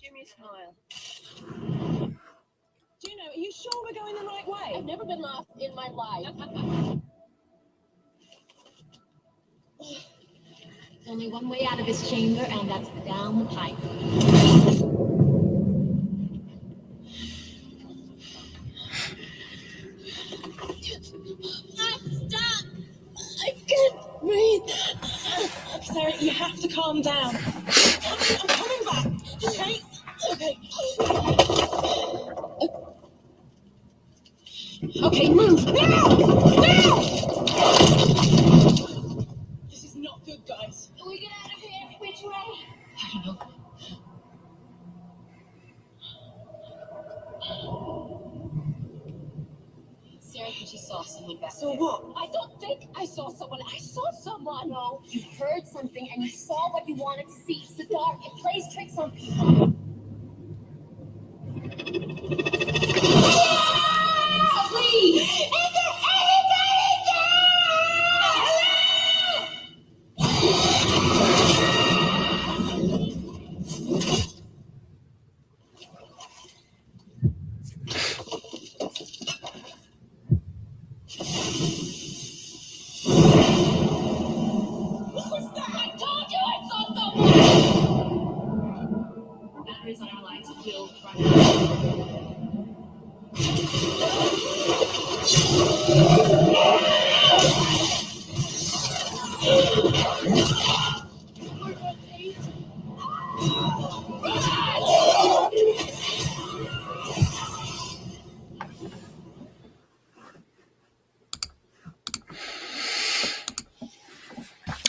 Give me a smile. Juno, are you sure we're going the right way? I've never been lost in my life. There's only one way out of this chamber, and that's down the pipe. Stop! I can't breathe. Sarah, you have to calm down. I'm coming back. Okay? Okay. Okay, move. Now! Now! This is not good, guys. Can we get out of here? Which way? I don't know. Sarah, you saw someone back So there. what? I don't think I saw someone. I saw someone. No, you heard something and you saw what you wanted to see. It's the dark. It plays tricks on people. Please! What was that? I told you I saw someone! Batteries on our lights will run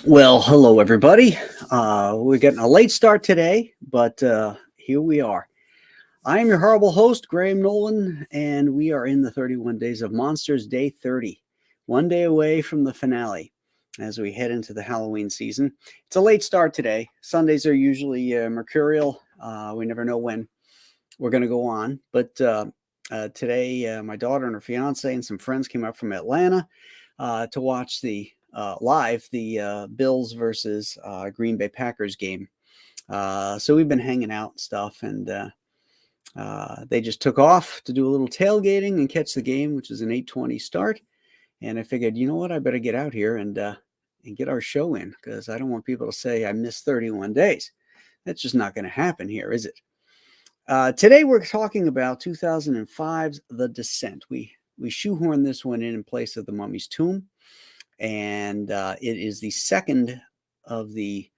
Well, hello everybody. We're getting a late start today, but here we are. I am your horrible host, Graham Nolan, and we are in the 31 Days of Monsters, day 30, one day away from the finale as we head into the Halloween season. It's a late start today. Sundays are usually mercurial. We never know when we're going to go on, but today my daughter and her fiance and some friends came up from Atlanta to watch the Bills versus Green Bay Packers game. So we've been hanging out and stuff, and they just took off to do a little tailgating and catch the game, which is an 8:20 start. And I figured, you know what, I better get out here and get our show in, because I don't want people to say I missed 31 days. That's just not going to happen here, is it? Today we're talking about 2005's The Descent. We shoehorned this one in place of The Mummy's Tomb. And it is the second of the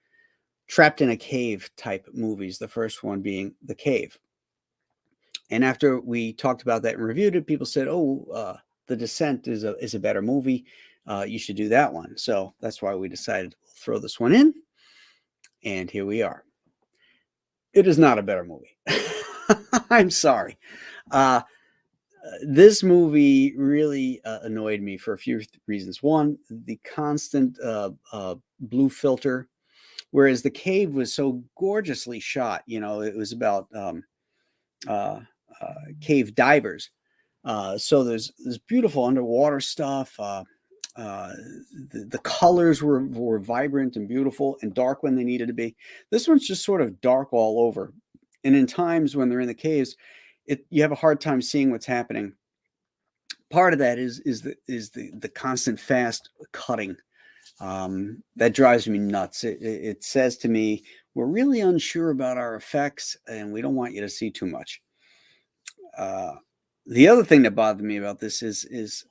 trapped in a cave type movies, the first one being The Cave. And after we talked about that and reviewed it, people said, The Descent is a better movie. You should do that one. So that's why we decided to throw this one in. And here we are. It is not a better movie. I'm sorry. This movie really annoyed me for a few reasons. One, the constant blue filter, whereas The Cave was so gorgeously shot. You know, it was about cave divers. So there's beautiful underwater stuff. The colors were vibrant and beautiful and dark when they needed to be. This one's just sort of dark all over. And in times when they're in the caves, you have a hard time seeing what's happening. Part of that is the constant fast cutting. That drives me nuts. It says to me, we're really unsure about our effects, and we don't want you to see too much. The other thing that bothered me about this is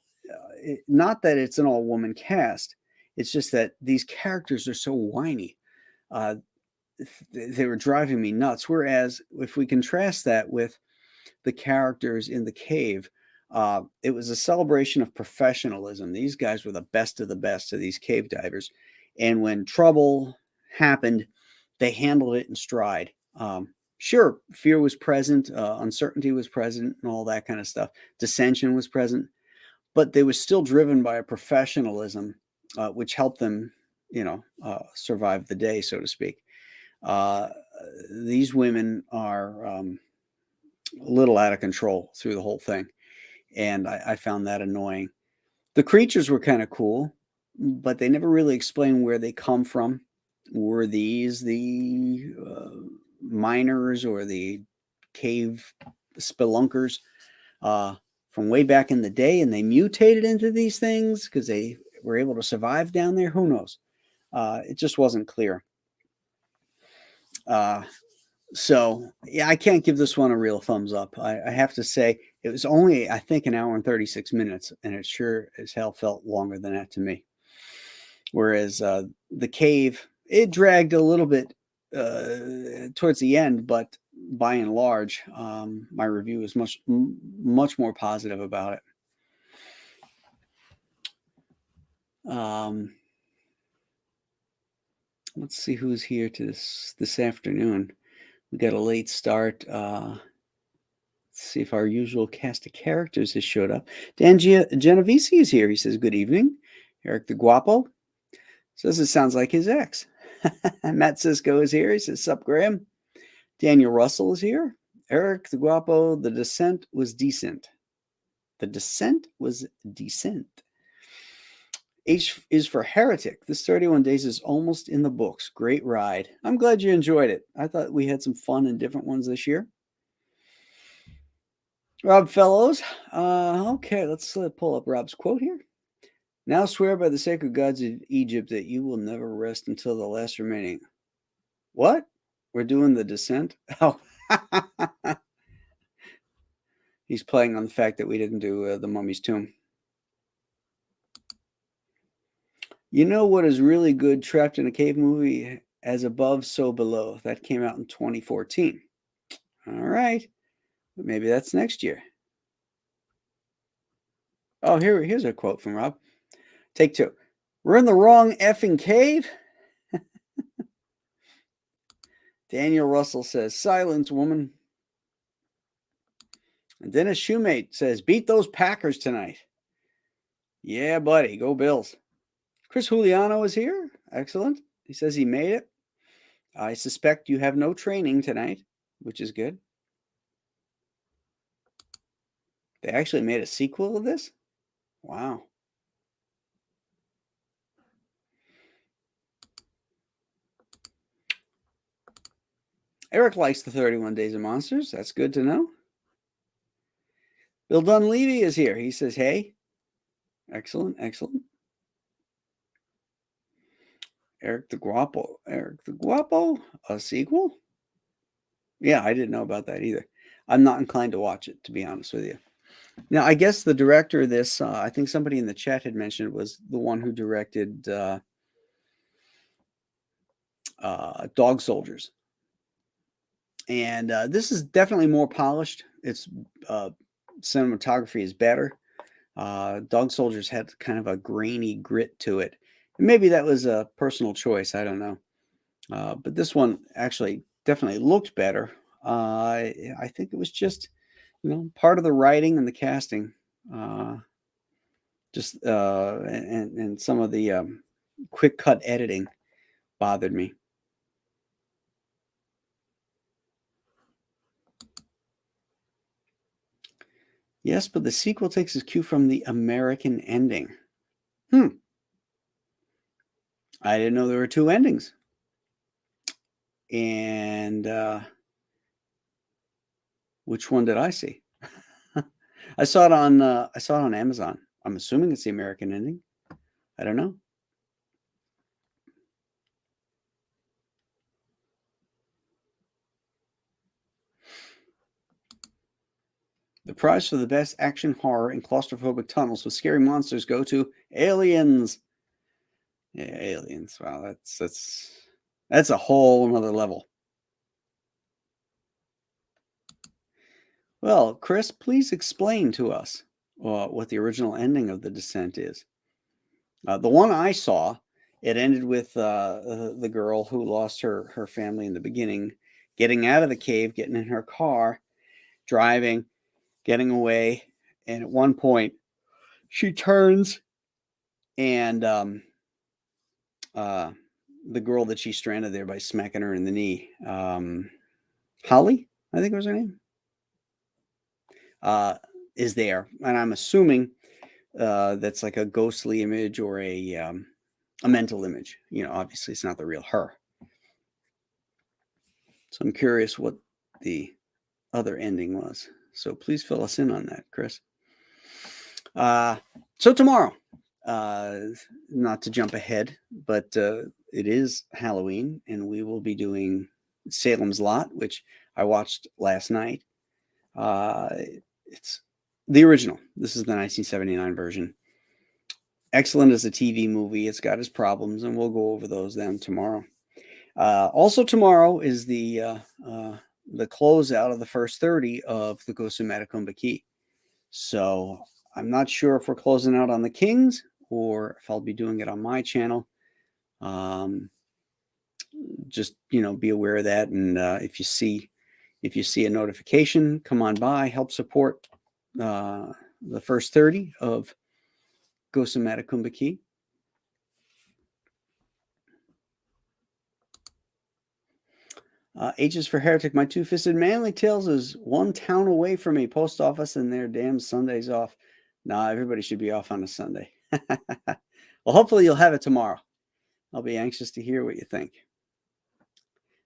not that it's an all-woman cast. It's just that these characters are so whiny. They were driving me nuts. Whereas if we contrast that with the characters in The Cave, it was a celebration of professionalism. These guys were the best of these cave divers. And when trouble happened, they handled it in stride. Sure, fear was present, uncertainty was present, and all that kind of stuff. Dissension was present, but they were still driven by a professionalism, which helped them, survive the day, so to speak. These women are a little out of control through the whole thing. And I found that annoying. The creatures were kind of cool, but they never really explained where they come from. Were these the miners or the cave spelunkers from way back in the day, and they mutated into these things because they were able to survive down there. Who knows? It just wasn't clear. So yeah, I can't give this one a real thumbs up. I have to say it was only, I think, an hour and 36 minutes, and it sure as hell felt longer than that to me. Whereas the cave, it dragged a little bit towards the end, but by and large, my review is much more positive about it. Let's see who's here to this afternoon. We got a late start. Let's see if our usual cast of characters has showed up. Dan Genovese is here. He says, good evening. Eric the Guapo says it sounds like his ex. Matt Cisco is here. He says, sup, Graham. Daniel Russell is here. Eric the Guapo, the descent was decent. The descent was decent. H is for Heretic. This 31 days is almost in the books. Great ride. I'm glad you enjoyed it. I thought we had some fun and different ones this year. Rob Fellows. Okay, let's pull up Rob's quote here. Now swear by the sacred gods of Egypt that you will never rest until the last remaining. What? We're doing the descent? Oh. He's playing on the fact that we didn't do the Mummy's Tomb. You know what is really good Trapped in a Cave movie? As Above, So Below. That came out in 2014. All right. Maybe that's next year. Oh, here's a quote from Rob. Take two. We're in the wrong effing cave. Daniel Russell says, silence, woman. And Dennis Shoemate says, beat those Packers tonight. Yeah, buddy. Go Bills. Chris Juliano is here. Excellent. He says he made it. I suspect you have no training tonight, which is good. They actually made a sequel of this? Wow. Eric likes the 31 Days of Monsters. That's good to know. Bill Dunleavy is here. He says, hey. Excellent, excellent. Eric the Guapo. Eric the Guapo? A sequel? Yeah, I didn't know about that either. I'm not inclined to watch it, to be honest with you. Now, I guess the director of this, I think somebody in the chat had mentioned, was the one who directed Dog Soldiers. And this is definitely more polished. Its cinematography is better. Dog Soldiers had kind of a grainy grit to it. And maybe that was a personal choice. I don't know. But this one actually definitely looked better. I think it was just, part of the writing and the casting. And some of the quick cut editing bothered me. Yes, but the sequel takes its cue from the American ending. I didn't know there were two endings. And which one did I see? I saw it on Amazon. I'm assuming it's the American ending. I don't know. The prize for the best action horror in claustrophobic tunnels with scary monsters go to Aliens. Yeah, Aliens. Wow, that's a whole nother level. Well, Chris, please explain to us what the original ending of The Descent is. The one I saw, it ended with the girl who lost her family in the beginning, getting out of the cave, getting in her car, driving, getting away, and at one point she turns and the girl that she stranded there by smacking her in the knee, Holly, I think was her name, is there. And I'm assuming that's like a ghostly image or a mental image. Obviously it's not the real her. So I'm curious what the other ending was. So please fill us in on that, Chris. So tomorrow, not to jump ahead, but it is Halloween, and we will be doing Salem's Lot, which I watched last night. It's the original. This is the 1979 version. Excellent as a TV movie. It's got its problems, and we'll go over those then tomorrow. Also tomorrow is the closeout of the first 30 of the Ghost of Matacumba Key. So I'm not sure if we're closing out on the Kings or if I'll be doing it on my channel. Just be aware of that, and if you see a notification, come on by, help support the first 30 of Ghost of Matacumba Key. H's for Heretic. My two-fisted manly tails is one town away from me. Post office and their damn Sundays off. Nah, everybody should be off on a Sunday. Well, hopefully you'll have it tomorrow. I'll be anxious to hear what you think.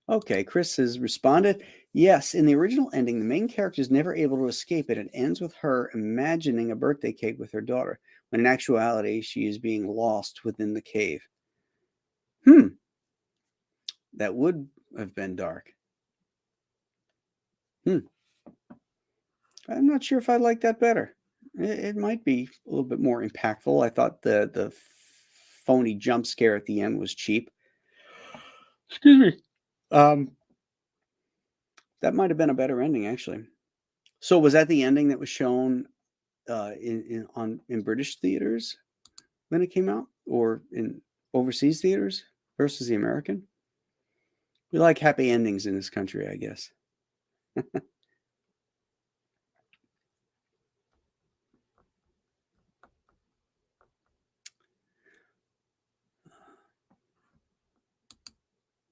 Okay, Chris has responded. Yes, in the original ending, the main character is never able to escape it. It ends with her imagining a birthday cake with her daughter, when in actuality, she is being lost within the cave. That would have been dark. I'm not sure if I like that better. It might be a little bit more impactful. I thought the phony jump scare at the end was cheap. Excuse me. That might have been a better ending, actually. So was that the ending that was shown in British theaters when it came out, or in overseas theaters versus the American? We like happy endings in this country, I guess.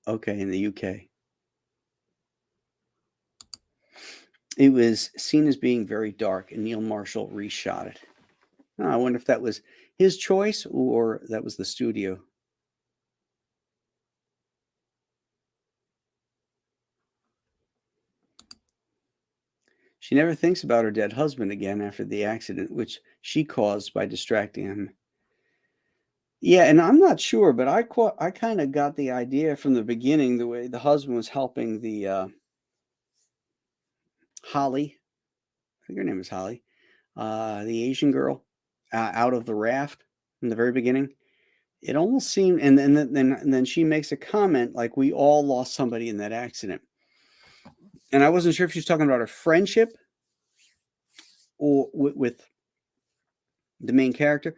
Okay, in the UK. It was seen as being very dark, and Neil Marshall reshot it. I wonder if that was his choice or that was the studio. She never thinks about her dead husband again after the accident, which she caused by distracting him. Yeah, and I'm not sure, but I kind of got the idea from the beginning, the way the husband was helping the Holly, I think her name is Holly, the Asian girl, out of the raft in the very beginning. It almost seemed, and then she makes a comment like, we all lost somebody in that accident. And I wasn't sure if she was talking about her friendship or with the main character,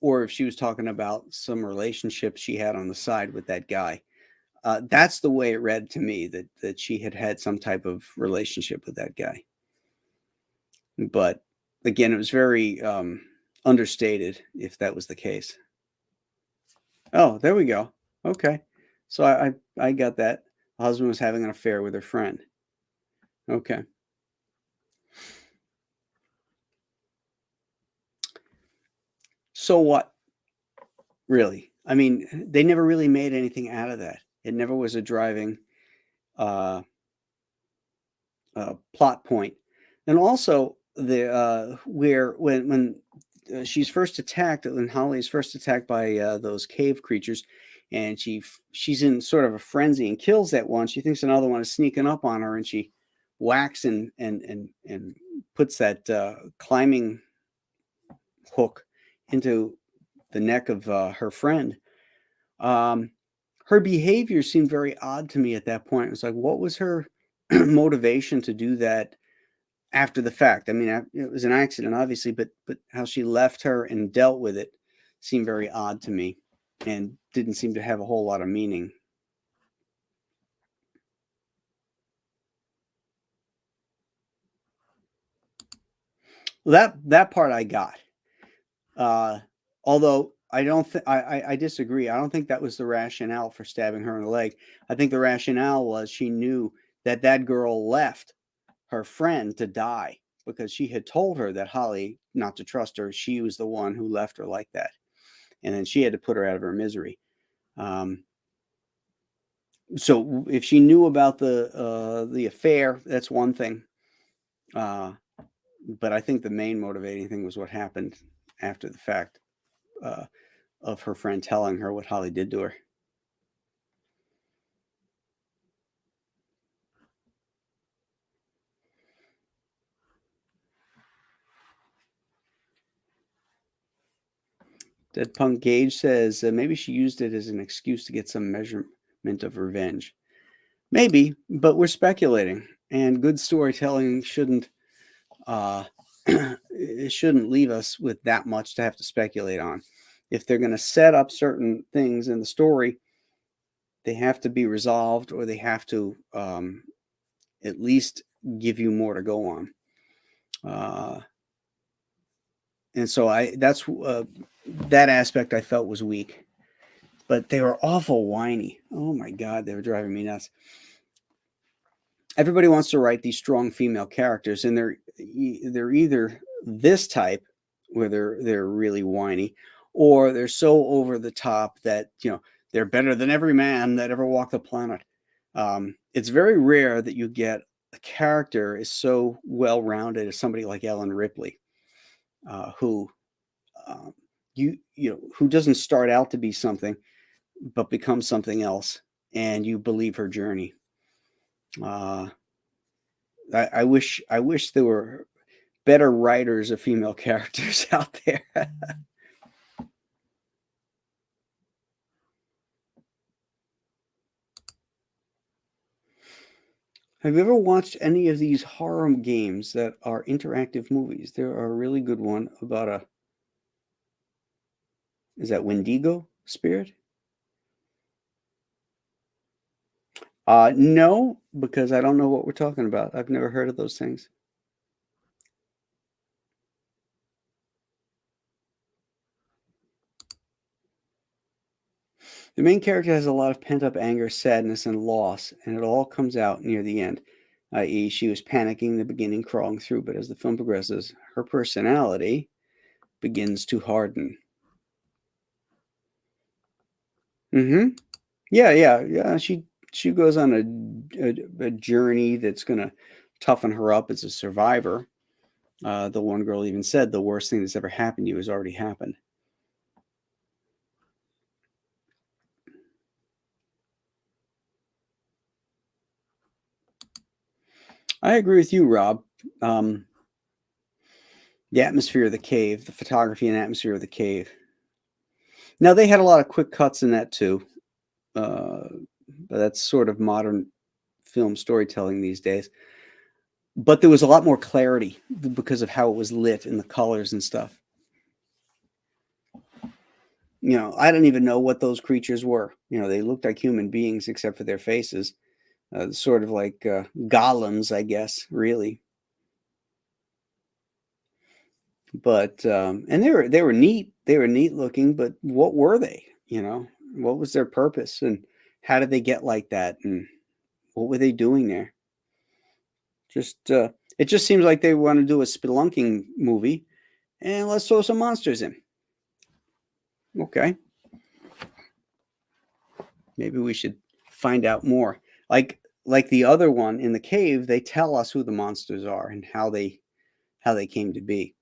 or if she was talking about some relationship she had on the side with that guy. That's the way it read to me, that she had some type of relationship with that guy. But again, it was very understated if that was the case. Oh, there we go. Okay. So I got that. The husband was having an affair with her friend. Okay. So what? Really? I mean, they never really made anything out of that. It never was a driving plot point. And also the where when she's first attacked, when Holly is first attacked by those cave creatures, and she's in sort of a frenzy and kills that one. She thinks another one is sneaking up on her, and she whacks and puts that climbing hook into the neck of her friend. Her behavior seemed very odd to me at that point. It was like, what was her motivation to do that after the fact? I mean, it was an accident, obviously, but how she left her and dealt with it seemed very odd to me and didn't seem to have a whole lot of meaning. Well, that part I got. Although I don't think I disagree. I don't think that was the rationale for stabbing her in the leg. I think the rationale was she knew that girl left her friend to die because she had told her that Holly not to trust her. She was the one who left her like that. And then she had to put her out of her misery. So if she knew about the affair, that's one thing. But I think the main motivating thing was what happened after the fact, uh, of her friend telling her what Holly did to her. Dead Punk Gage says maybe she used it as an excuse to get some measurement of revenge. Maybe, but we're speculating, and good storytelling shouldn't it shouldn't leave us with that much to have to speculate on. If they're going to set up certain things in the story, they have to be resolved, or they have to at least give you more to go on. And so that aspect I felt was weak, but they were awful whiny. Oh my God, they were driving me nuts. Everybody wants to write these strong female characters, and they're either this type where they're really whiny, or they're so over the top that they're better than every man that ever walked the planet. It's very rare that you get a character is so well rounded as somebody like Ellen Ripley, who who doesn't start out to be something but becomes something else, and you believe her journey. I wish there were better writers of female characters out there. Have you ever watched any of these horror games that are interactive movies? There are a really good one about is that Wendigo Spirit? No, because I don't know what we're talking about. I've never heard of those things. The main character has a lot of pent-up anger, sadness, and loss, and it all comes out near the end, i.e., she was panicking in the beginning, crawling through, but as the film progresses, her personality begins to harden. Mm-hmm. Yeah. She goes on a journey that's going to toughen her up as a survivor. The one girl even said the worst thing that's ever happened to you has already happened. I agree with you, Rob. The atmosphere of the cave, the photography and atmosphere of the cave. Now, they had a lot of quick cuts in that too. But that's sort of modern film storytelling these days. But there was a lot more clarity because of how it was lit and the colors and stuff. I don't even know what those creatures were. They looked like human beings except for their faces. Sort of like golems, I guess, really. But and they were neat. They were neat looking, but what were they? What was their purpose, and how did they get like that, and what were they doing there? It just seems like they want to do a spelunking movie, and let's throw some monsters in. Okay, maybe we should find out more. Like the other one in the cave, they tell us who the monsters are and how they came to be.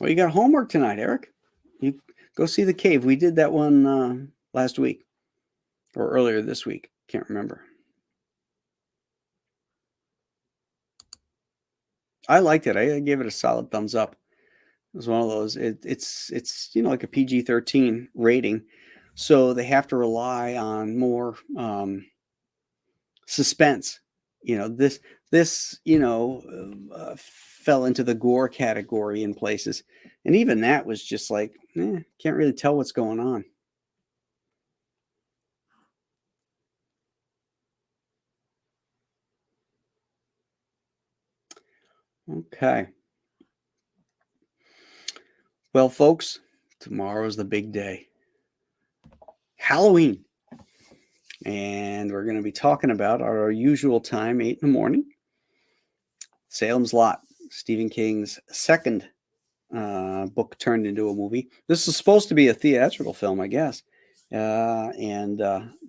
Well, you got homework tonight, Eric. You go see the cave. We did that one last week or earlier this week. Can't remember. I liked it. I gave it a solid thumbs up. It was one of those. It's like a PG-13 rating, so they have to rely on more suspense. This fell into the gore category in places, and even that was just like can't really tell what's going on. Okay. Well, folks, tomorrow's the big day. Halloween. And we're going to be talking about our usual time, 8 in the morning. Salem's Lot, Stephen King's second book turned into a movie. This is supposed to be a theatrical film, I guess. And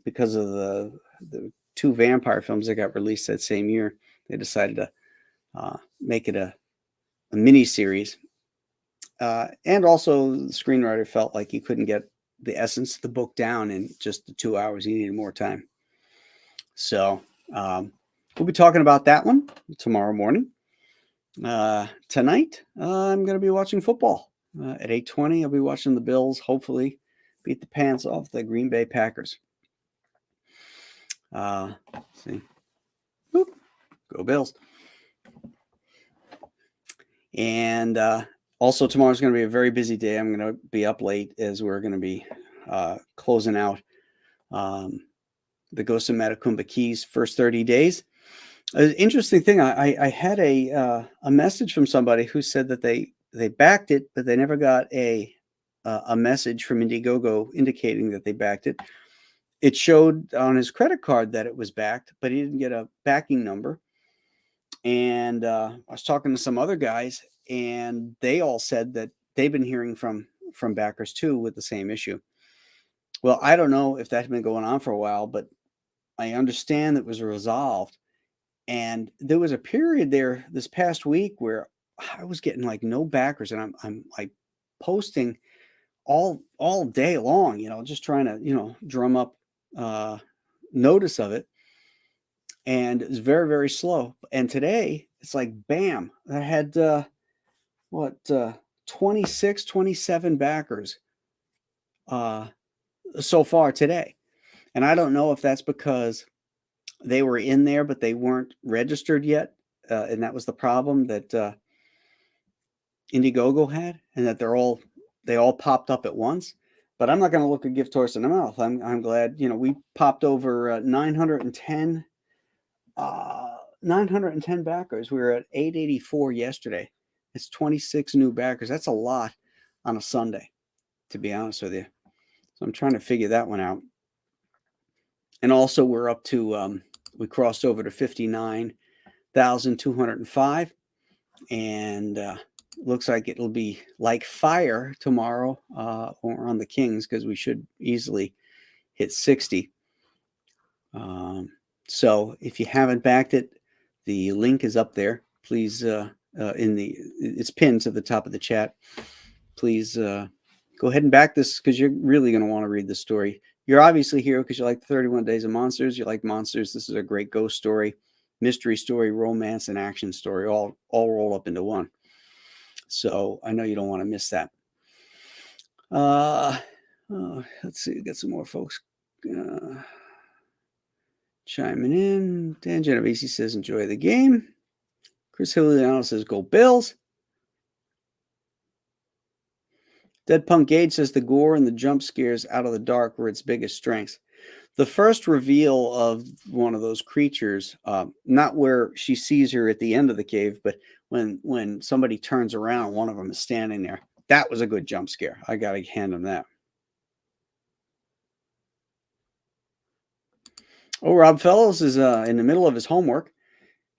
because of the two vampire films that got released that same year, they decided to make it a mini series. And also, the screenwriter felt like he couldn't get the essence of the book down in just the 2 hours. He needed more time. So we'll be talking about that one tomorrow morning. Tonight, I'm going to be watching football. At 8:20, I'll be watching the Bills, hopefully beat the pants off the Green Bay Packers. See. Whoop. Go Bills. And also tomorrow's going to be a very busy day. I'm going to be up late as we're going to be closing out the Ghost of Matacumba Keys first 30 days. An interesting thing, I had a message from somebody who said that they backed it, but they never got a message from Indiegogo indicating that they backed it. It showed on his credit card that it was backed, but he didn't get a backing number. And I was talking to some other guys, and they all said that they've been hearing from backers too with the same issue. Well, I don't know if that's been going on for a while, but I understand that it was resolved. And there was a period there this past week where I was getting like no backers, and I'm like posting all day long, just trying to, drum up notice of it. And it's very, very slow. And today it's like, bam, I had 26, 27 backers so far today. And I don't know if that's because they were in there, but they weren't registered yet. And that was the problem that Indiegogo had, and that they all popped up at once. But I'm not going to look a gift horse in the mouth. I'm glad, we popped over 910 backers. We were at 884 yesterday. It's 26 new backers. That's a lot on a Sunday, to be honest with you. So I'm trying to figure that one out. And also we're up to, we crossed over to 59,205. And looks like it'll be like fire tomorrow on the Kings, because we should easily hit 60. So if you haven't backed it, the link is up there. Please, it's pinned to the top of the chat. Please go ahead and back this, because you're really going to want to read the story. You're obviously here because you like the 31 Days of Monsters. You like monsters. This is a great ghost story, mystery story, romance, and action story, all rolled up into one. So I know you don't want to miss that. Let's see, get some more folks chiming in. Dan Genovese says, enjoy the game. Chris Hilliano says, go Bills. Dead Punk Gage says, the gore and the jump scares out of the dark were its biggest strengths. The first reveal of one of those creatures, not where she sees her at the end of the cave, but when somebody turns around, one of them is standing there. That was a good jump scare. I got to hand him that. Oh, Rob Fellows is in the middle of his homework.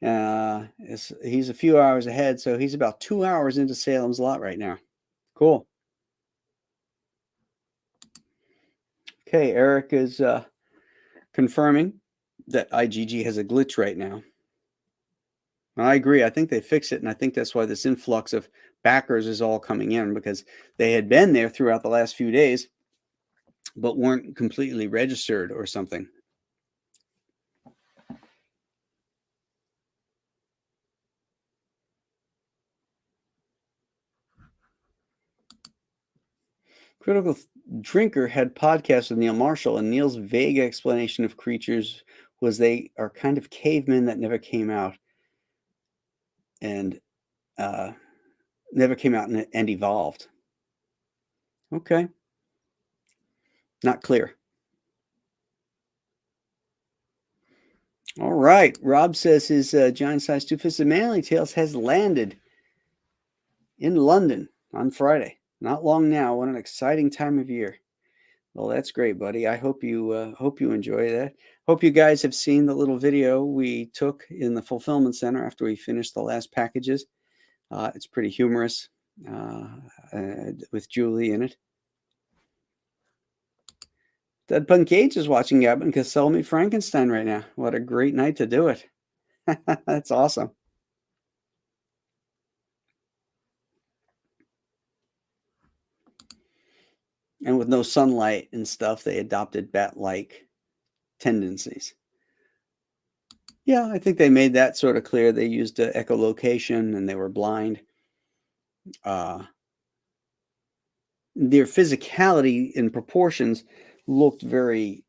He's a few hours ahead, so he's about 2 hours into Salem's Lot right now. Cool. Okay, Eric is confirming that IGG has a glitch right now. And I agree. I think they fixed it, and I think that's why this influx of backers is all coming in, because they had been there throughout the last few days, but weren't completely registered or something. Critical Drinker had podcasts with Neil Marshall, and Neil's vague explanation of creatures was they are kind of cavemen that never came out and evolved. Okay. Not clear. All right. Rob says his giant-sized two-fisted manly tales has landed in London on Friday. Not long now. What an exciting time of year. Well, that's great, buddy. I hope you enjoy that. Hope you guys have seen the little video we took in the fulfillment center after we finished the last packages. It's pretty humorous with Julie in it. Dead Pun Cage is watching Gavin because Sell Me Frankenstein right now. What a great night to do it. That's awesome. And with no sunlight and stuff, they adopted bat-like tendencies. Yeah, I think they made that sort of clear. They used echolocation and they were blind. Their physicality in proportions looked very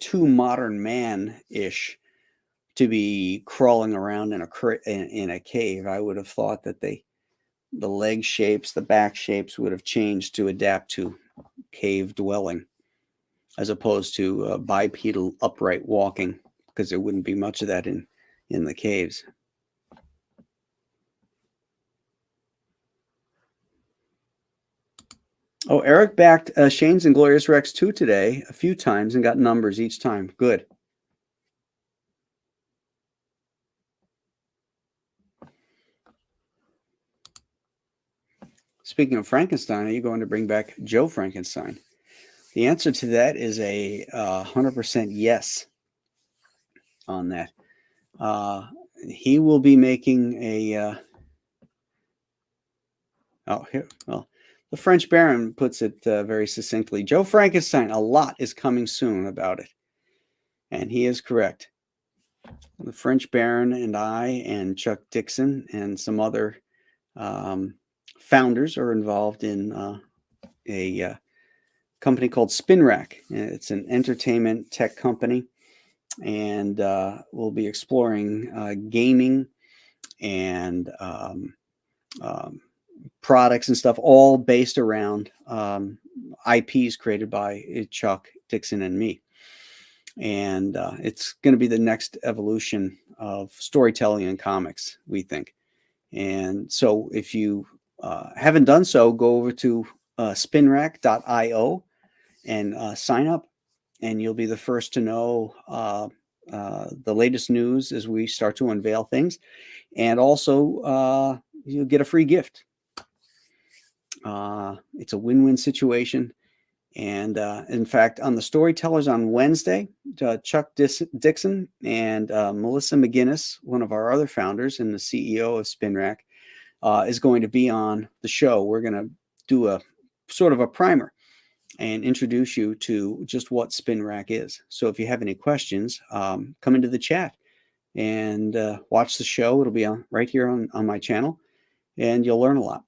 too modern man-ish to be crawling around in a cave. I would have thought that the leg shapes, the back shapes would have changed to adapt to cave dwelling, as opposed to bipedal upright walking, because there wouldn't be much of that in the caves. Oh, Eric backed Shane's Inglorious Rex 2 today a few times and got numbers each time. Good. Speaking of Frankenstein, are you going to bring back Joe Frankenstein? The answer to that is a 100% yes on that. He will be making a... the French Baron puts it very succinctly. Joe Frankenstein, a lot is coming soon about it. And he is correct. The French Baron and I and Chuck Dixon and some other founders are involved in a company called SpinRack. It's an entertainment tech company, and we'll be exploring gaming and products and stuff, all based around IPs created by Chuck Dixon and me. And it's going to be the next evolution of storytelling in comics, we think. And so if you haven't done so, go over to spinrack.io and sign up, and you'll be the first to know the latest news as we start to unveil things. And also, you'll get a free gift. It's a win-win situation. And in fact, on the Storytellers on Wednesday, Chuck Dixon and Melissa McGinnis, one of our other founders and the CEO of SpinRack, is going to be on the show. We're going to do a sort of a primer and introduce you to just what SpinRack is. So if you have any questions, come into the chat and watch the show. It'll be right here on my channel, and you'll learn a lot.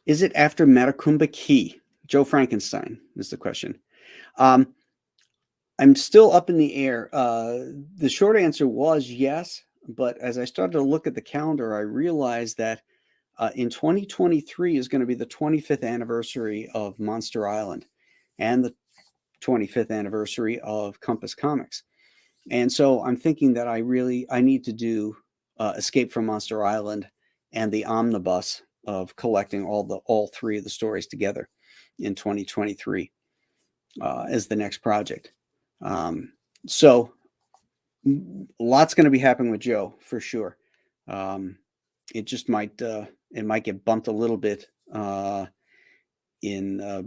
Is it after Matacumba Key? Joe Frankenstein is the question. I'm still up in the air. The short answer was yes, but as I started to look at the calendar, I realized that in 2023 is going to be the 25th anniversary of Monster Island and the 25th anniversary of Compass Comics. And so I'm thinking that I need to do Escape from Monster Island and the omnibus of collecting all three of the stories together in 2023 as the next project. So lots going to be happening with Joe for sure. It just might get bumped a little bit in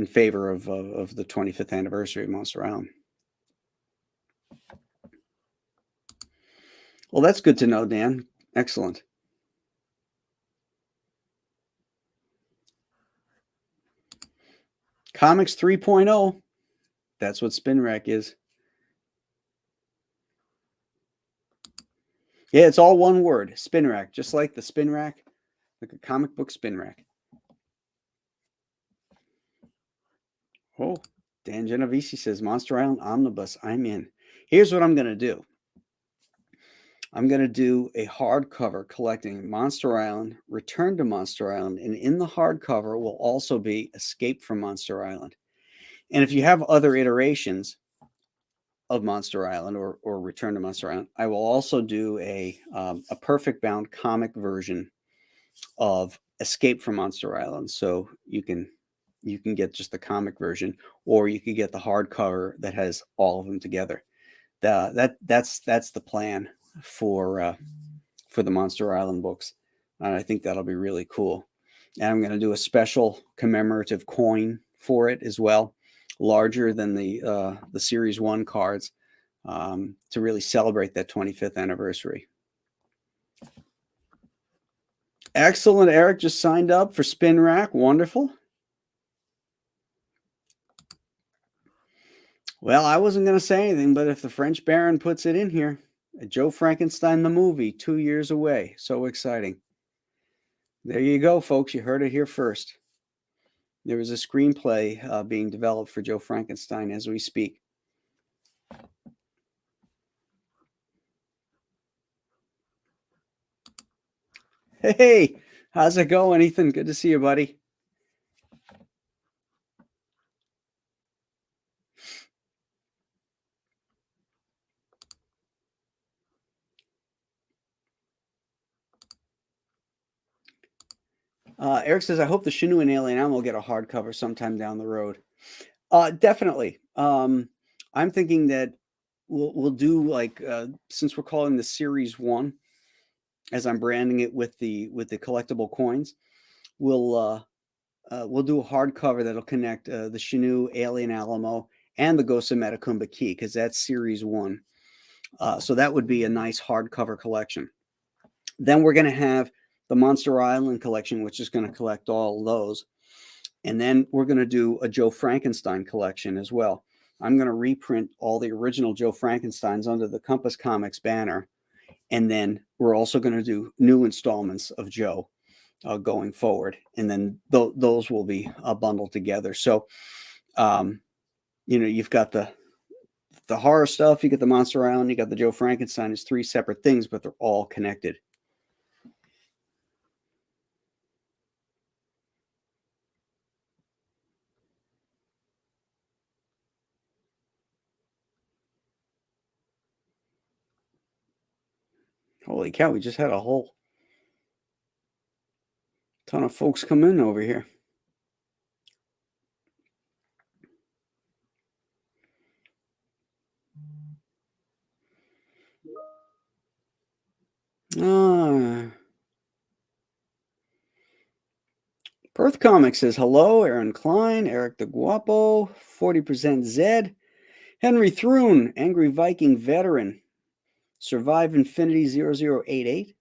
favor of the 25th anniversary of Monster Island. Well, that's good to know, Dan. Excellent. Comics 3.0. That's what SpinRack is. Yeah, it's all one word, SpinRack, just like the spin rack, like a comic book spin rack. Oh, Dan Genovese says, Monster Island Omnibus, I'm in. Here's what I'm going to do. I'm going to do a hardcover collecting Monster Island, Return to Monster Island, and in the hardcover will also be Escape from Monster Island. And if you have other iterations, of Monster Island or Return to Monster Island. I will also do a perfect bound comic version of Escape from Monster Island, so you can get just the comic version, or you could get the hardcover that has all of them together. That's the plan for the Monster Island books, and I think that'll be really cool. And I'm going to do a special commemorative coin for it as well, larger than the Series 1 cards, to really celebrate that 25th anniversary. Excellent. Eric just signed up for Spin Rack. Wonderful. Well, I wasn't going to say anything, but if the French Baron puts it in here, Joe Frankenstein the movie, 2 years away. So exciting. There you go, folks. You heard it here first. There is a screenplay being developed for Joe Frankenstein as we speak. Hey, how's it going, Ethan? Good to see you, buddy. Eric says, I hope the Shinu and Alien Animal get a hardcover sometime down the road. Definitely. I'm thinking that we'll do like, since we're calling the Series 1, as I'm branding it with the collectible coins, we'll do a hardcover that'll connect the Shinu, Alien Alamo, and the Ghost of Metacumba Key, because that's Series 1. So that would be a nice hardcover collection. Then we're going to have the Monster Island collection, which is going to collect all those. And then we're going to do a Joe Frankenstein collection as well. I'm going to reprint all the original Joe Frankensteins under the Compass Comics banner. And then we're also going to do new installments of Joe going forward. And then those will be bundled together. So, you've got the horror stuff, you get the Monster Island, you got the Joe Frankenstein. It's 3 separate things, but they're all connected. Holy cow, we just had a whole ton of folks come in over here. Perth Comics says, hello, Aaron Klein, Eric the Guapo, 40% Zed, Henry Thrun, Angry Viking Veteran, Survive Infinity 0088.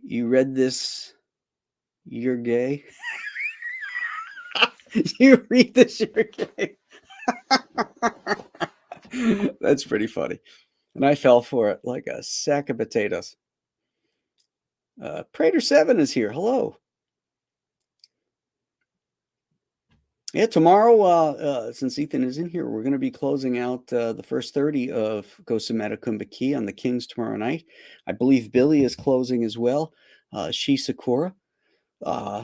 You read this, you're gay. You read this, you're gay. That's pretty funny. And I fell for it like a sack of potatoes. Prater7 is here. Hello. Yeah, tomorrow, since Ethan is in here, we're going to be closing out the first 30 of Ghost of Metacumba Key on the Kings tomorrow night. I believe Billy is closing as well. She Sakura.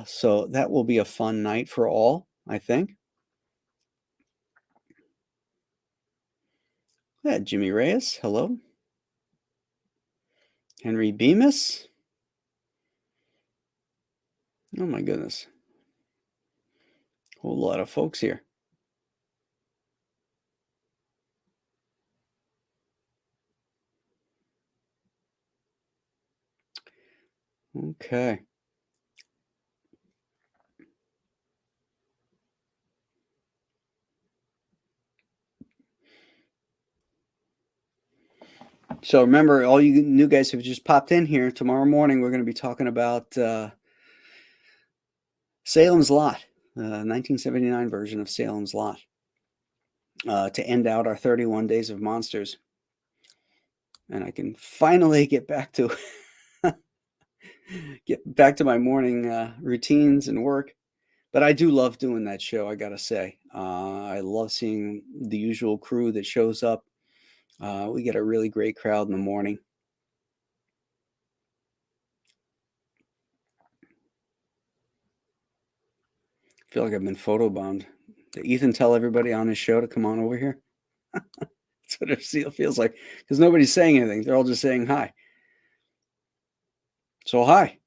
So that will be a fun night for all, I think. Yeah, Jimmy Reyes. Hello. Henry Bemis. Oh, my goodness. Whole lot of folks here. Okay. So remember, all you new guys who have just popped in here, tomorrow morning we're going to be talking about Salem's Lot, 1979 version of Salem's Lot, to end out our 31 Days of Monsters. And I can finally get back to my morning routines and work. But I do love doing that show, I got to say. I love seeing the usual crew that shows up. We get a really great crowd in the morning. I feel like I've been photobombed. Did Ethan tell everybody on his show to come on over here? That's what it feels like, because nobody's saying anything. They're all just saying hi. So hi.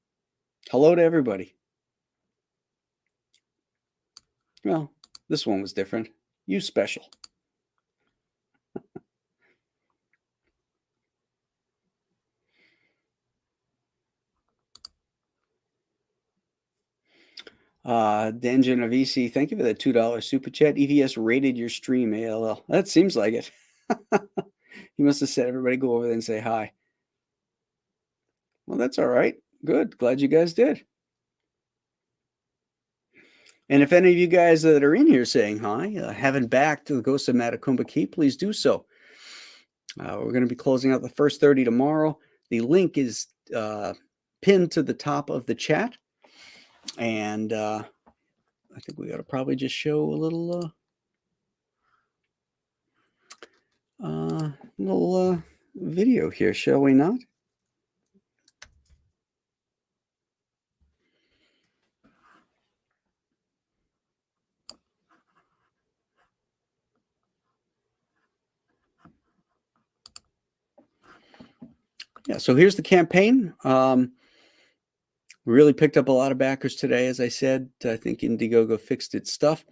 Hello to everybody. Well, this one was different. You special. Dan Genovese, thank you for that $2 super chat. EVS rated your stream, ALL. That seems like it. He must have said everybody go over there and say hi. Well, that's all right. Good. Glad you guys did. And if any of you guys that are in here saying hi haven't backed to the Ghost of Matacumba Key, please do so. We're going to be closing out the first 30 tomorrow. The link is pinned to the top of the chat. And I think we got to probably just show a little video here, shall we not? Yeah, so here's the campaign. We really picked up a lot of backers today, as I said. I think Indiegogo fixed its stuff.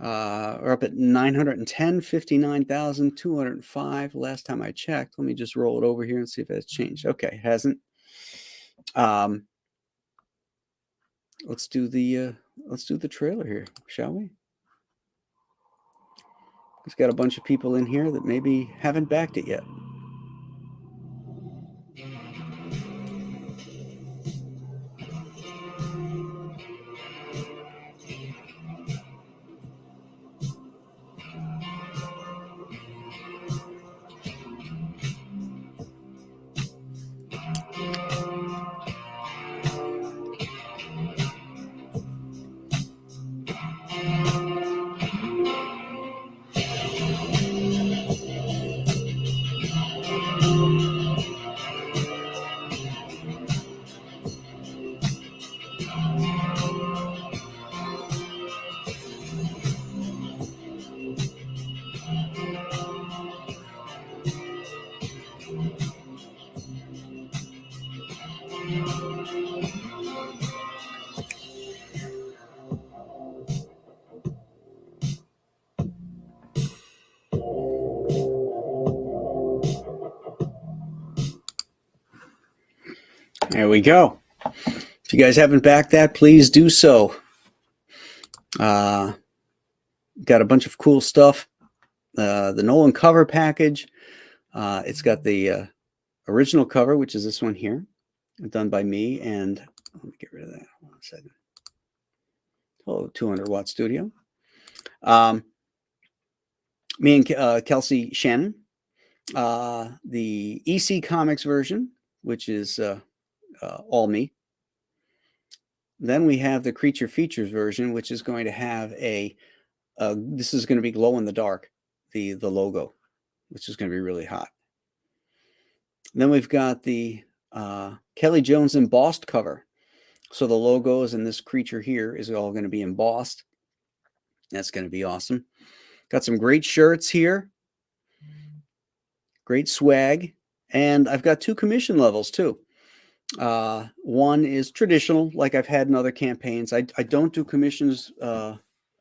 We're up at 910, 59,205 last time I checked. Let me just roll it over here and see if that's changed. Okay, it hasn't. Let's do the trailer here, shall we? It's got a bunch of people in here that maybe haven't backed it yet. There we go. If you guys haven't backed that, please do so. Got a bunch of cool stuff. The Nolan cover package. It's got the original cover, which is this one here, done by me. And let me get rid of that. Hold on a second. 200-watt studio. Me and Kelsey Shannon. The EC Comics version, which is all me. Then we have the Creature Features version, which is going to have this is going to be glow in the dark, the logo, which is going to be really hot. Then we've got the Kelly Jones embossed cover. So the logos and this creature here is all going to be embossed. That's going to be awesome. Got some great shirts here. Great swag. And I've got 2 commission levels too. One is traditional, like I've had in other campaigns. I don't do commissions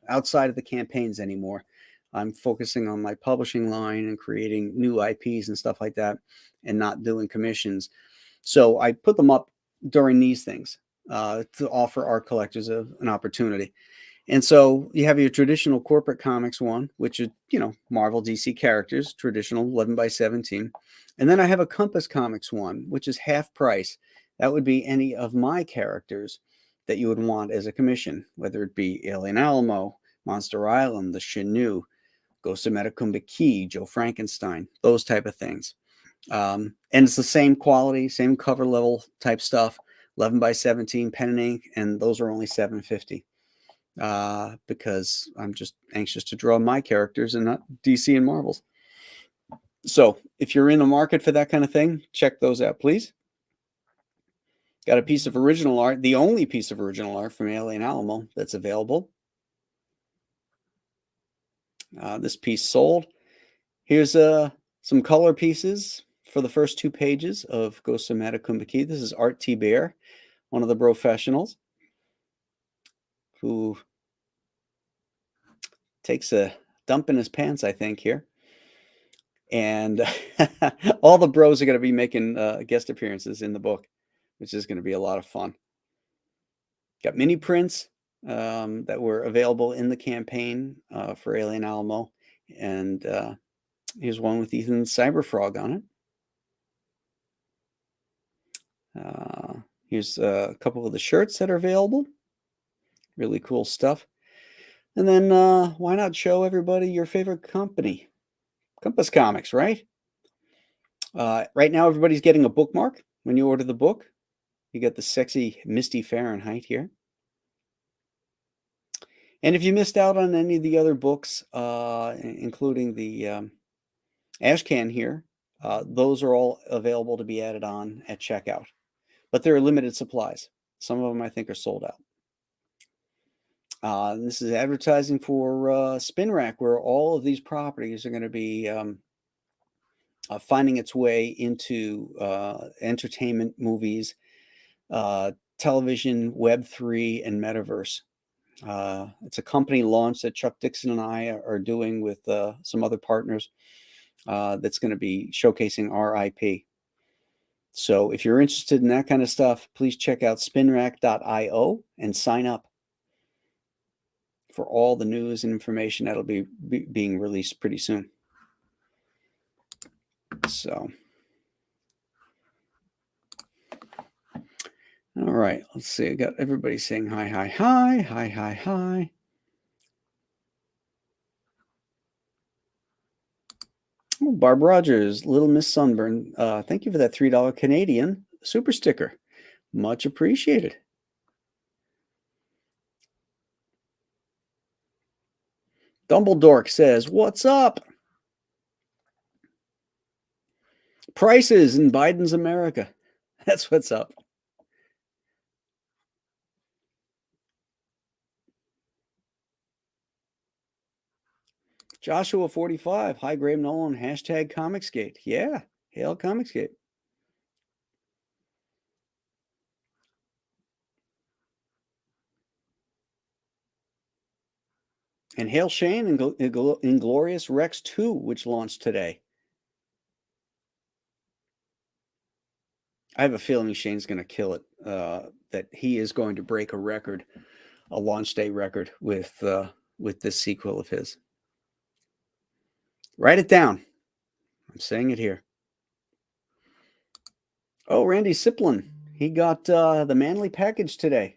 outside of the campaigns anymore. I'm focusing on my publishing line and creating new IPs and stuff like that, and not doing commissions. So I put them up during these things to offer art collectors an opportunity. And so you have your traditional corporate comics one, which is, Marvel DC characters, traditional 11 by 17. And then I have a Compass Comics one, which is half price. That would be any of my characters that you would want as a commission, whether it be Alien Alamo, Monster Island, the Chenoo, Ghost of Metacumba Key, Joe Frankenstein, those type of things. And it's the same quality, same cover level type stuff, 11 by 17 pen and ink, and those are only $7.50. Because I'm just anxious to draw my characters and not DC and Marvels. So if you're in the market for that kind of thing, check those out, please. Got a piece of original art, the only piece of original art from Alien Alamo that's available. This piece sold. Here's Some color pieces for the first 2 pages of Ghost of Matakumbiki. This is Art T. Bear, one of the professionals, who takes a dump in his pants, I think, here. And all the bros are going to be making guest appearances in the book, which is going to be a lot of fun. Got mini prints that were available in the campaign for Alien Alamo. And here's one with Ethan Cyberfrog on it. Here's a couple of the shirts that are available. Really cool stuff. And then why not show everybody your favorite company? Compass Comics, right? Right now, everybody's getting a bookmark when you order the book. You get the sexy Misty Fahrenheit here. And if you missed out on any of the other books, including the Ashcan here, those are all available to be added on at checkout. But there are limited supplies. Some of them, I think, are sold out. This is advertising for Spin Rack, where all of these properties are going to be finding its way into entertainment, movies, television, Web3, and metaverse. It's a company launch that Chuck Dixon and I are doing with some other partners that's going to be showcasing our IP. So if you're interested in that kind of stuff, please check out spinrack.io and sign up for all the news and information that'll be being released pretty soon. So, all right, let's see. I got everybody saying hi, hi, hi, hi, hi, hi. Oh, Barb Rogers, Little Miss Sunburn. Thank you for that $3 Canadian super sticker. Much appreciated. Dumbledore says, "What's up? Prices in Biden's America." That's what's up. Joshua 45, hi Graham Nolan, hashtag Comicsgate. Yeah, hail Comicsgate. And hail Shane and Inglorious Rex 2, which launched today. I have a feeling Shane's going to kill it, that he is going to break a record, a launch day record with this sequel of his. Write it down. I'm saying it here. Oh, Randy Siplin. He got the Manly package today,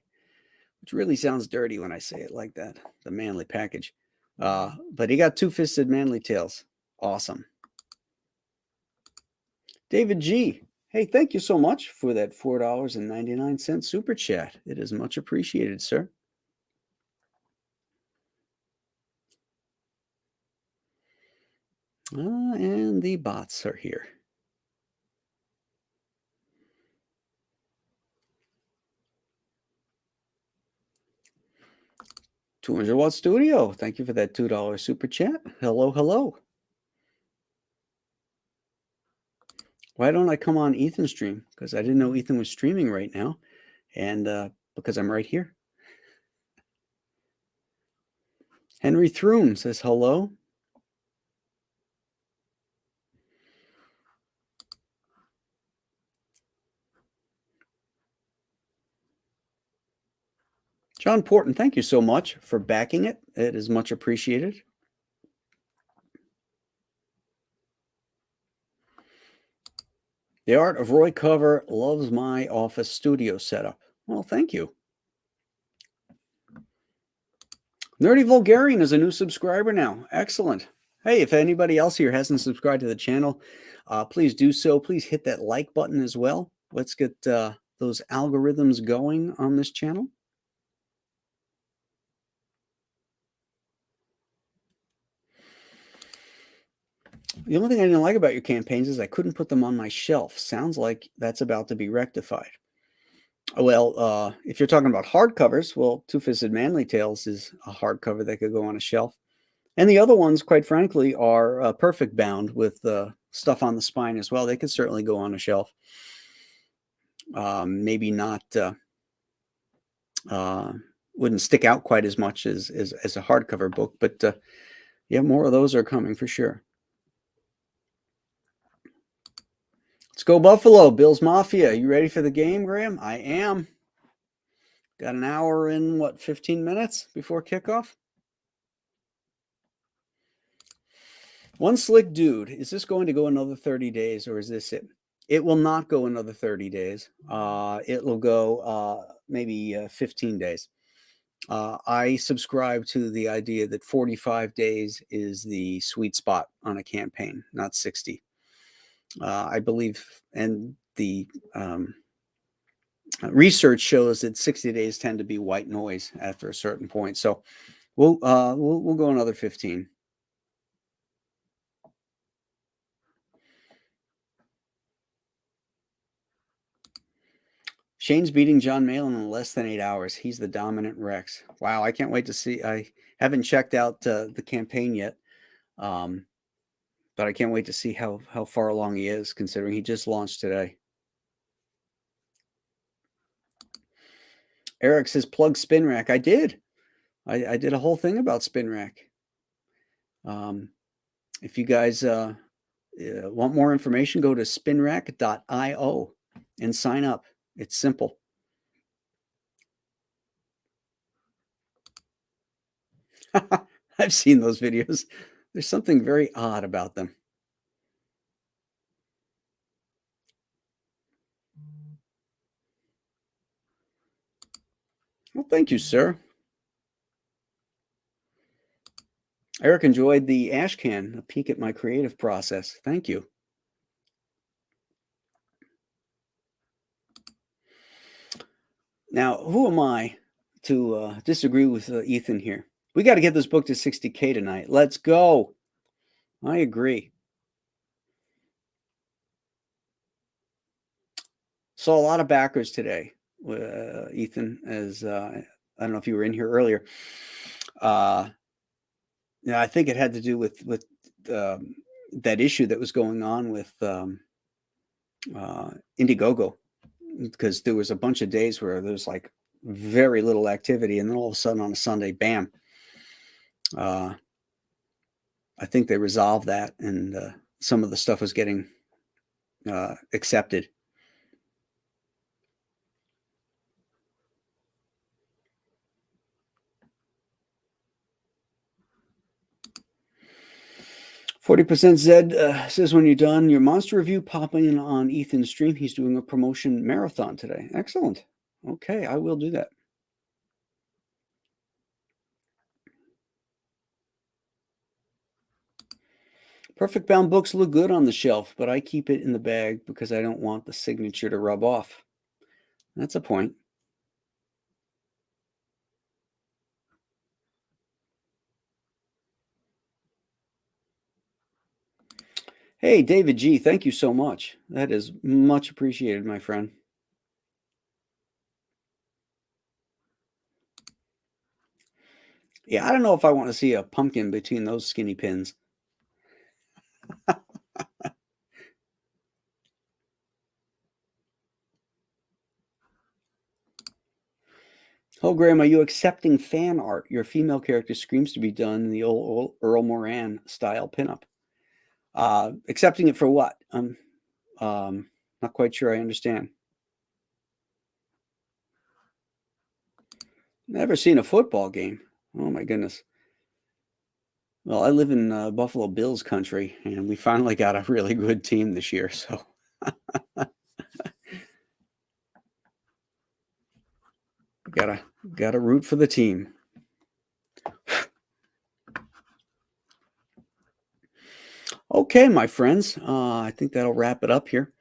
which really sounds dirty when I say it like that, the Manly package. But he got Two-Fisted Manly Tales. Awesome. David G. Hey, thank you so much for that $4.99 super chat. It is much appreciated, sir. And the bots are here. $200 Studio. Thank you for that $2 super chat. Hello, hello. Why don't I come on Ethan's stream? Because I didn't know Ethan was streaming right now. And because I'm right here. Henry Throom says hello. John Porton, thank you so much for backing it. It is much appreciated. The Art of Roy Cover loves my office studio setup. Well, thank you. Nerdy Vulgarian is a new subscriber now. Excellent. Hey, if anybody else here hasn't subscribed to the channel, please do so. Please hit that like button as well. Let's get those algorithms going on this channel. The only thing I didn't like about your campaigns is I couldn't put them on my shelf. Sounds like that's about to be rectified. Well, if you're talking about hardcovers, well, Two-Fisted Manly Tales is a hardcover that could go on a shelf. And the other ones, quite frankly, are perfect bound with stuff on the spine as well. They could certainly go on a shelf. Maybe not, wouldn't stick out quite as much as a hardcover book, but yeah, more of those are coming for sure. Let's go Buffalo, Bills Mafia. You ready for the game, Graham? I am. Got an hour and 15 minutes before kickoff? One slick dude. Is this going to go another 30 days or is this it? It will not go another 30 days. It will go maybe 15 days. I subscribe to the idea that 45 days is the sweet spot on a campaign, not 60. I believe, and the research shows that 60 days tend to be white noise after a certain point. So we'll go another 15. Shane's beating John Malin in less than 8 hours. He's the dominant Rex. Wow, I can't wait to see. I haven't checked out the campaign yet, but I can't wait to see how far along he is, considering he just launched today. Eric says, plug Spin Rack. I did. I did a whole thing about Spin Rack. If you guys want more information, go to spinrack.io and sign up. It's simple. I've seen those videos. There's something very odd about them. Well, thank you, sir. Eric enjoyed the ash can, a peek at my creative process. Thank you. Now, who am I to disagree with Ethan here? We got to get this book to 60K tonight. Let's go. I agree. Saw a lot of backers today, Ethan, as I don't know if you were in here earlier. Yeah, I think it had to do with that issue that was going on with Indiegogo, because there was a bunch of days where there was like very little activity, and then all of a sudden on a Sunday, bam. I think they resolved that, and some of the stuff was getting accepted. %, Zed says, when you're done your monster review, pop in on Ethan's stream. He's doing a promotion marathon today. Excellent. Okay, I will do that. Perfect bound books look good on the shelf, but I keep it in the bag because I don't want the signature to rub off. That's a point. Hey, David G., thank you so much. That is much appreciated, my friend. Yeah, I don't know if I want to see a pumpkin between those skinny pins. Oh, Graham, are you accepting fan art? Your female character screams to be done in the old Earl Moran style pinup. Accepting it for what? I'm not quite sure I understand. Never seen a football game. Oh, my goodness. Well, I live in Buffalo Bills country, and we finally got a really good team this year, so. Gotta root for the team. Okay, my friends, I think that'll wrap it up here.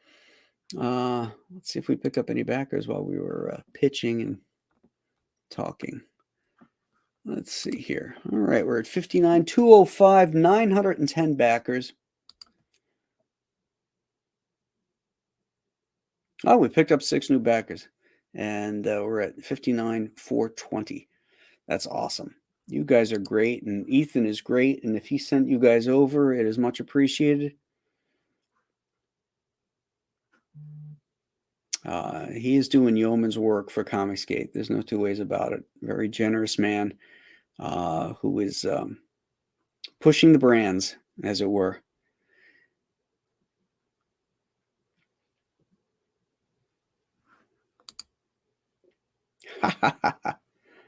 Let's see if we pick up any backers while we were pitching and talking. Let's see here. All right, we're at 59, 205, 910 backers. Oh, we picked up 6 new backers, and we're at 59, 420. That's awesome. You guys are great, and Ethan is great. And if he sent you guys over, it is much appreciated. He is doing yeoman's work for Comicsgate. There's no two ways about it. Very generous man who is pushing the brands, as it were.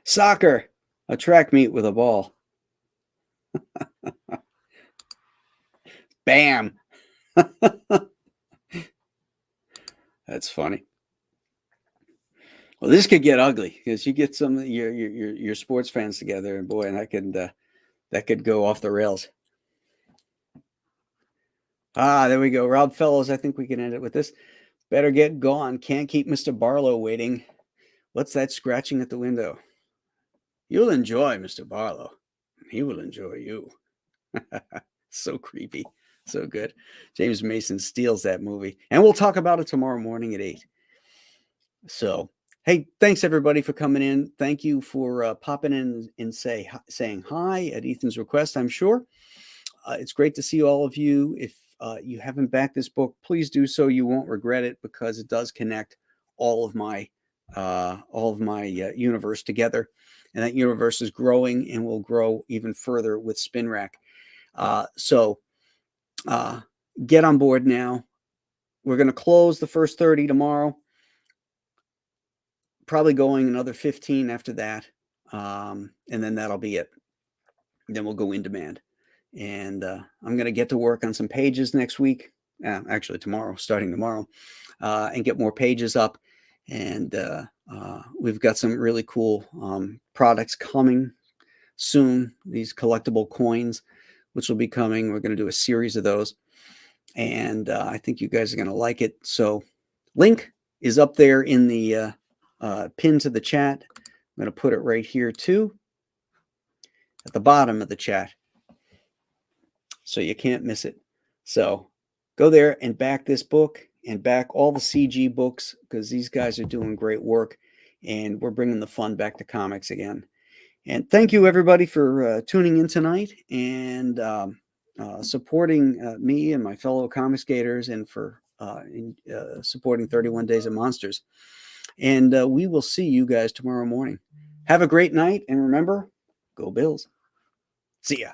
Soccer, a track meet with a ball. Bam. That's funny. Well, this could get ugly because you get some of your sports fans together, and boy, and that could go off the rails. There we go. Rob Fellows, I think we can end it with this. Better get gone. Can't keep Mr. Barlow waiting. What's that scratching at the window? You'll enjoy Mr. Barlow. He will enjoy you. So creepy. So good. James Mason steals that movie. And we'll talk about it tomorrow morning at 8. So, hey, thanks everybody for coming in. Thank you for popping in and saying hi at Ethan's request, I'm sure. It's great to see all of you. If you haven't backed this book, please do so. You won't regret it because it does connect all of my universe together. And that universe is growing and will grow even further with Spin Rack. So get on board now. We're going to close the first 30 tomorrow. Probably going another 15 after that. And then that'll be it. Then we'll go in demand. And I'm going to get to work on some pages next week. Actually, starting tomorrow, and get more pages up. And we've got some really cool products coming soon. These collectible coins, which will be coming. We're going to do a series of those. And I think you guys are going to like it. So link is up there in the pin to the chat. I'm going to put it right here too, at the bottom of the chat, so you can't miss it. So go there and back this book and back all the CG books, because these guys are doing great work and we're bringing the fun back to comics again. And thank you everybody for tuning in tonight and supporting me and my fellow comic skaters, and for supporting 31 Days of Monsters. And we will see you guys tomorrow morning. Have a great night, and remember, go Bills. See ya.